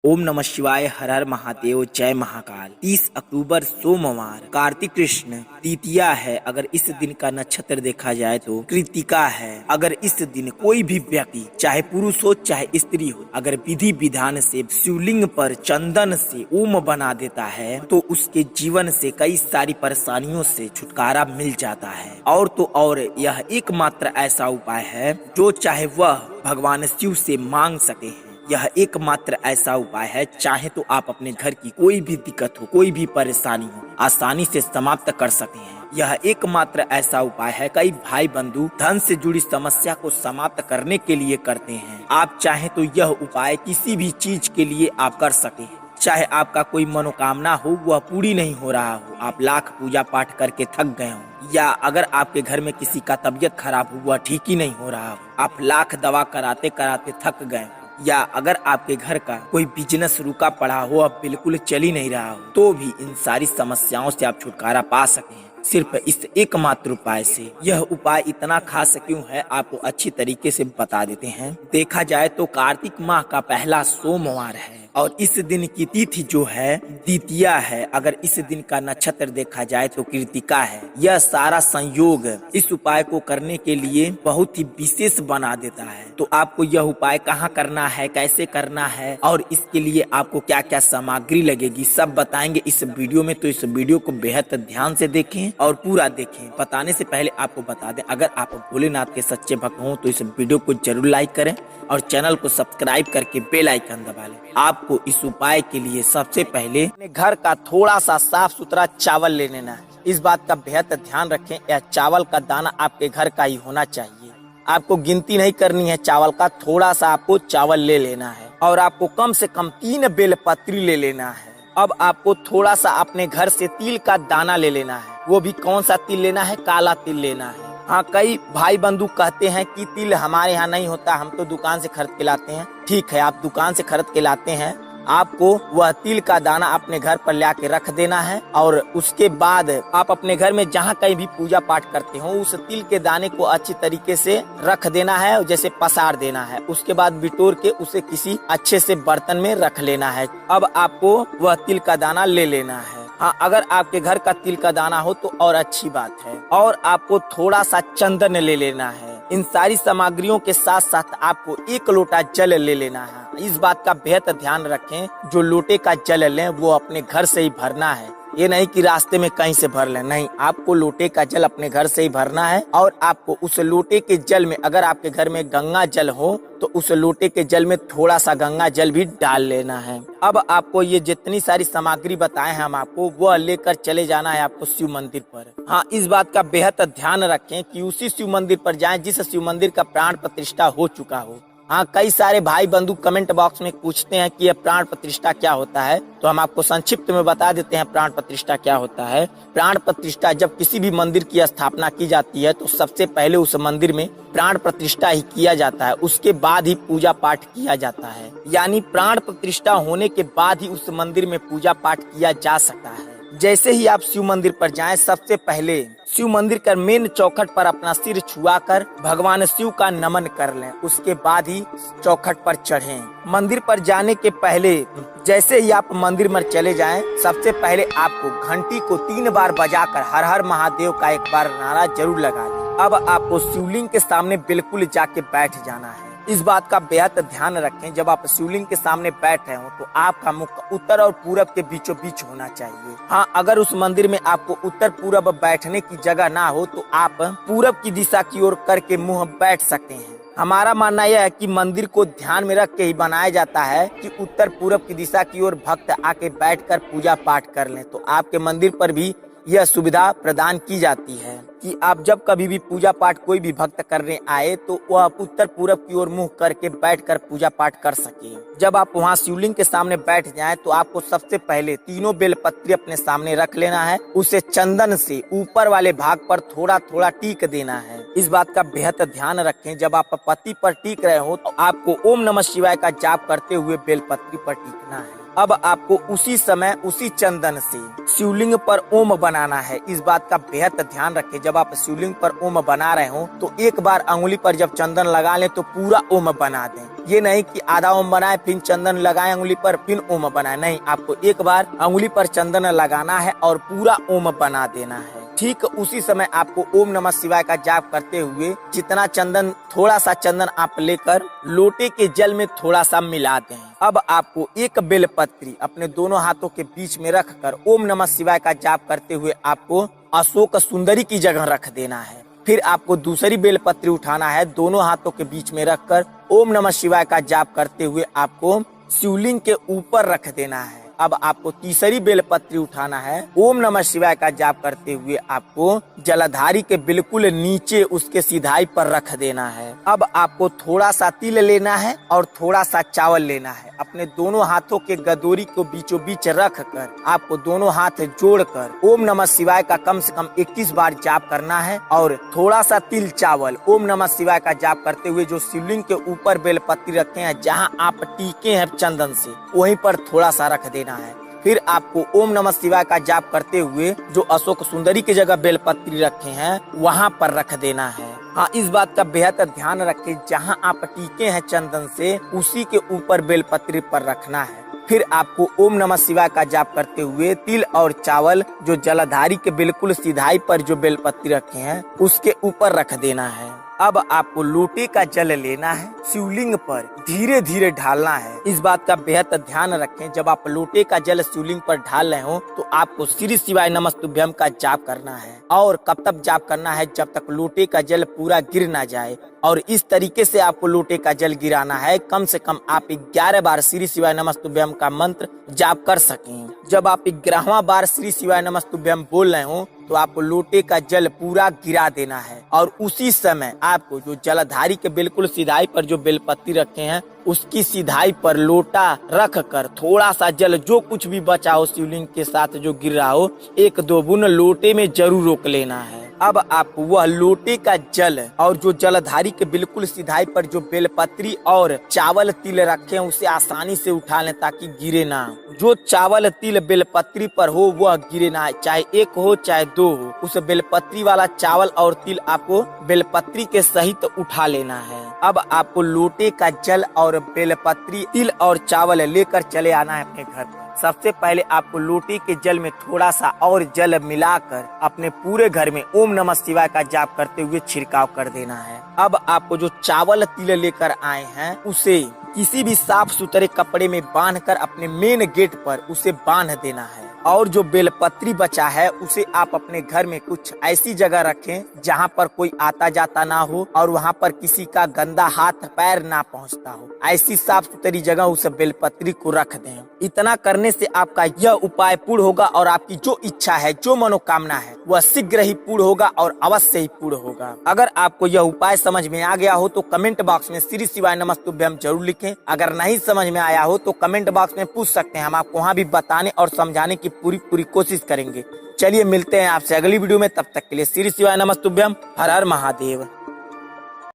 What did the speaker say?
ओम नमः शिवाय। हर हर महादेव। जय महाकाल। 30 अक्टूबर सोमवार, कार्तिक कृष्ण तृतीया है। अगर इस दिन का नक्षत्र देखा जाए तो कृतिका है। अगर इस दिन कोई भी व्यक्ति, चाहे पुरुष हो चाहे स्त्री हो, अगर विधि विधान से शिवलिंग पर चंदन से ओम बना देता है तो उसके जीवन से कई सारी परेशानियों से छुटकारा मिल जाता है। और तो और यह एकमात्र ऐसा उपाय है जो चाहे वह भगवान शिव से मांग सके हैं। यह एकमात्र ऐसा उपाय है, चाहे तो आप अपने घर की कोई भी दिक्कत हो, कोई भी परेशानी हो, आसानी से समाप्त कर सकते हैं। यह एकमात्र ऐसा उपाय है, कई भाई बंधु धन से जुड़ी समस्या को समाप्त करने के लिए करते हैं। आप चाहे तो यह उपाय किसी भी चीज के लिए आप कर सके हैं। चाहे आपका कोई मनोकामना हो वह पूरी नहीं हो रहा हो, आप लाख पूजा पाठ करके थक गए हो, या अगर आपके घर में किसी का तबीयत खराब हो वह ठीक ही नहीं हो रहा हो, आप लाख दवा कराते कराते थक गए, या अगर आपके घर का कोई बिजनेस रुका पड़ा हो, अब बिल्कुल चल ही नहीं रहा हो, तो भी इन सारी समस्याओं से आप छुटकारा पा सके हैं सिर्फ इस एकमात्र उपाय से। यह उपाय इतना खास क्यों है आपको अच्छी तरीके से बता देते हैं। देखा जाए तो कार्तिक माह का पहला सोमवार है और इस दिन की तिथि जो है द्वितीया है। अगर इस दिन का नक्षत्र देखा जाए तो कृतिका है। यह सारा संयोग इस उपाय को करने के लिए बहुत ही विशेष बना देता है। तो आपको यह उपाय कहाँ करना है, कैसे करना है और इसके लिए आपको क्या क्या सामग्री लगेगी, सब बताएंगे इस वीडियो में। तो इस वीडियो को बेहद ध्यान से देखें और पूरा देखें। बताने से पहले आपको बता दें, अगर आप भोलेनाथ के सच्चे भक्त हों तो इस वीडियो को जरूर लाइक करें और चैनल को सब्सक्राइब करके बेल आइकन दबा लें। आपको इस उपाय के लिए सबसे पहले अपने घर का थोड़ा सा साफ सुथरा चावल ले लेना है। इस बात का बेहद ध्यान रखें, यह चावल का दाना आपके घर का ही होना चाहिए। आपको गिनती नहीं करनी है चावल का, थोड़ा सा आपको चावल ले लेना है और आपको कम से कम 3 बेलपत्री ले लेना है। अब आपको थोड़ा सा अपने घर से तिल का दाना ले लेना है। वो भी कौन सा तिल लेना है? काला तिल लेना है। हाँ, कई भाई बंधु कहते हैं कि तिल हमारे यहाँ नहीं होता, हम तो दुकान से खरीद के लाते हैं। ठीक है, आप दुकान से खरीद के लाते हैं, आपको वह तिल का दाना अपने घर पर ला के रख देना है और उसके बाद आप अपने घर में जहाँ कहीं भी पूजा पाठ करते हो उस तिल के दाने को अच्छी तरीके से रख देना है, जैसे पसार देना है। उसके बाद बिटोर के उसे किसी अच्छे से बर्तन में रख लेना है। अब आपको वह तिल का दाना ले लेना है। हाँ, अगर आपके घर का तिल का दाना हो तो और अच्छी बात है। और आपको थोड़ा सा चंदन ले लेना है। इन सारी सामग्रियों के साथ साथ आपको 1 लोटा जल ले लेना है। इस बात का बेहद ध्यान रखें, जो लोटे का जल लें वो अपने घर से ही भरना है। ये नहीं कि रास्ते में कहीं से भर लें, नहीं, आपको लोटे का जल अपने घर से ही भरना है। और आपको उस लोटे के जल में, अगर आपके घर में गंगा जल हो तो उस लोटे के जल में थोड़ा सा गंगा जल भी डाल लेना है। अब आपको ये जितनी सारी सामग्री बताए हैं हम आपको, वह लेकर चले जाना है आपको शिव मंदिर पर। हाँ, इस बात का बेहद ध्यान रखें कि उसी शिव मंदिर पर जाएं जिस शिव मंदिर का प्राण प्रतिष्ठा हो चुका हो। हाँ, कई सारे भाई बंधु कमेंट बॉक्स में पूछते हैं कि यह प्राण प्रतिष्ठा क्या होता है, तो हम आपको संक्षिप्त में बता देते हैं प्राण प्रतिष्ठा क्या होता है। प्राण प्रतिष्ठा, जब किसी भी मंदिर की स्थापना की जाती है तो सबसे पहले उस मंदिर में प्राण प्रतिष्ठा ही किया जाता है, उसके बाद ही पूजा पाठ किया जाता है। यानी प्राण प्रतिष्ठा होने के बाद ही उस मंदिर में पूजा पाठ किया जा सकता है। जैसे ही आप शिव मंदिर पर जाएं, सबसे पहले शिव मंदिर का मेन चौखट पर अपना सिर छुआकर भगवान शिव का नमन कर लें। उसके बाद ही चौखट पर चढ़ें। मंदिर पर जाने के पहले जैसे ही आप मंदिर में चले जाएं, सबसे पहले आपको घंटी को 3 बार बजाकर हर हर महादेव का एक बार नारा जरूर लगा लें। अब आपको शिवलिंग के सामने बिल्कुल जाके बैठ जाना है। इस बात का बेहद ध्यान रखें, जब आप शिवलिंग के सामने बैठे हो तो आपका मुख उत्तर और पूरब के बीचों बीच होना चाहिए। हाँ, अगर उस मंदिर में आपको उत्तर पूरब बैठने की जगह ना हो तो आप पूरब की दिशा की ओर करके मुंह बैठ सकते हैं। हमारा मानना यह है कि मंदिर को ध्यान में रख के ही बनाया जाता है कि उत्तर पूरब की दिशा की ओर भक्त आके बैठकर पूजा पाठ कर लें। तो आपके मंदिर पर भी यह सुविधा प्रदान की जाती है कि आप जब कभी भी पूजा पाठ कोई भी भक्त करने आए तो वह उत्तर पूरब की ओर मुंह करके बैठकर पूजा पाठ कर सके। जब आप वहां शिवलिंग के सामने बैठ जाएं तो आपको सबसे पहले 3 बेलपत्री अपने सामने रख लेना है। उसे चंदन से ऊपर वाले भाग पर थोड़ा थोड़ा टीक देना है। इस बात का बेहद ध्यान रखें, जब आप पत्ती पर टीक रहे हो तो आपको ओम नमः शिवाय का जाप करते हुए बेलपत्री पर टीकना है। अब आपको उसी समय उसी चंदन से शिवलिंग पर ओम बनाना है। इस बात का बेहद ध्यान रखें, जब आप शिवलिंग पर ओम बना रहे हो तो एक बार अंगुली पर जब चंदन लगा लें तो पूरा ओम बना दें। ये नहीं कि आधा ओम बनाए फिर चंदन लगाए अंगुली पर फिर ओम बनाए, नहीं, आपको एक बार अंगुली पर चंदन लगाना है और पूरा ओम बना देना है। ठीक उसी समय आपको ओम नमः शिवाय का जाप करते हुए जितना चंदन, थोड़ा सा चंदन आप लेकर लोटे के जल में थोड़ा सा मिला दें। अब आपको एक बेलपत्री अपने दोनों हाथों के बीच में रखकर ओम नमः शिवाय का जाप करते हुए आपको अशोक सुंदरी की जगह रख देना है। फिर आपको दूसरी बेलपत्री उठाना है, दोनों हाथों के बीच में रखकर ओम नमः शिवाय का जाप करते हुए आपको शिवलिंग के ऊपर रख देना है। अब आपको तीसरी बेलपत्री उठाना है, ओम नमः शिवाय का जाप करते हुए आपको जलधारी के बिल्कुल नीचे उसके सिधाई पर रख देना है। अब आपको थोड़ा सा तिल लेना है और थोड़ा सा चावल लेना है। अपने दोनों हाथों के गदोरी को बीचों बीच रख कर आपको दोनों हाथ जोड़कर ओम नमः शिवाय का कम से कम 21 बार जाप करना है और थोड़ा सा तिल चावल ओम नमः शिवाय का जाप करते हुए जो शिवलिंग के ऊपर बेलपत्री रखे हैं, जहाँ आप टीके हैं चंदन से, वहीं पर थोड़ा सा रख देना है। फिर आपको ओम नमः शिवाय का जाप करते हुए जो अशोक सुंदरी की जगह बेलपत्री रखे हैं वहाँ पर रख देना है। हाँ, इस बात का बेहद ध्यान रखें, जहाँ आप टीके हैं चंदन से उसी के ऊपर बेलपत्री पर रखना है। फिर आपको ओम नमः शिवाय का जाप करते हुए तिल और चावल जो जलधारी के बिल्कुल सिधाई पर जो बेलपत्री रखे हैं उसके ऊपर रख देना है। अब आपको लोटे का जल लेना है, शिवलिंग पर धीरे धीरे ढालना है। इस बात का बेहद ध्यान रखें, जब आप लोटे का जल शिवलिंग पर ढाल रहे हो तो आपको श्री शिवाय नमस्तुभ्यम का जाप करना है। और कब तक जाप करना है? जब तक लोटे का जल पूरा गिर ना जाए। और इस तरीके से आपको लोटे का जल गिराना है, कम से कम आप 11 बार श्री शिवाय नमस्तुभ्यम का मंत्र जाप कर सकें। जब आप 11वां बार श्री शिवाय नमस्तुभ्यम बोल रहे हो तो आपको लोटे का जल पूरा गिरा देना है और उसी समय आपको जो जलधारी के बिल्कुल सिधाई पर जो बेलपत्ती रखे हैं उसकी सिधाई पर लोटा रख कर थोड़ा सा जल जो कुछ भी बचा हो शिवलिंग के साथ जो गिर रहा हो 1-2 बूंद लोटे में जरूर रोक लेना है। अब आपको वह लोटे का जल और जो जलधारी के बिल्कुल सिधाई पर जो बेलपत्री और चावल तिल रखे हैं उसे आसानी से उठा लें ताकि गिरे ना। जो चावल तिल बेलपत्री पर हो वह गिरे ना, चाहे 1 हो चाहे 2 हो। उस बेलपत्री वाला चावल और तिल आपको बेलपत्री के सहित उठा लेना है। अब आपको लोटे का जल और बेलपत्री, तिल और चावल लेकर चले आना है अपने घर पर। सबसे पहले आपको लोटे के जल में थोड़ा सा और जल मिलाकर अपने पूरे घर में ओम नमः शिवाय का जाप करते हुए छिड़काव कर देना है। अब आपको जो चावल तिल लेकर आए हैं उसे किसी भी साफ सुथरे कपड़े में बांधकर अपने मेन गेट पर उसे बांध देना है। और जो बेलपत्री बचा है उसे आप अपने घर में कुछ ऐसी जगह रखें जहां पर कोई आता जाता ना हो और वहां पर किसी का गंदा हाथ पैर ना पहुंचता हो। ऐसी साफ सुथरी जगह उस बेलपत्री को रख दें। इतना करने से आपका यह उपाय पूर्ण होगा और आपकी जो इच्छा है, जो मनोकामना है वह शीघ्र ही पूर्ण होगा और अवश्य ही पूर्ण होगा। अगर आपको यह उपाय समझ में आ गया हो तो कमेंट बॉक्स में श्री शिवाय नमस्तुभ्यम जरूर लिखें। अगर नहीं समझ में आया हो तो कमेंट बॉक्स में पूछ सकते हैं, हम आपको वहाँ भी बताने और समझाने की पूरी कोशिश करेंगे। चलिए मिलते हैं आपसे अगली वीडियो में, तब तक के लिए श्री शिवाय नमस्तुभ्यम। हर हर महादेव।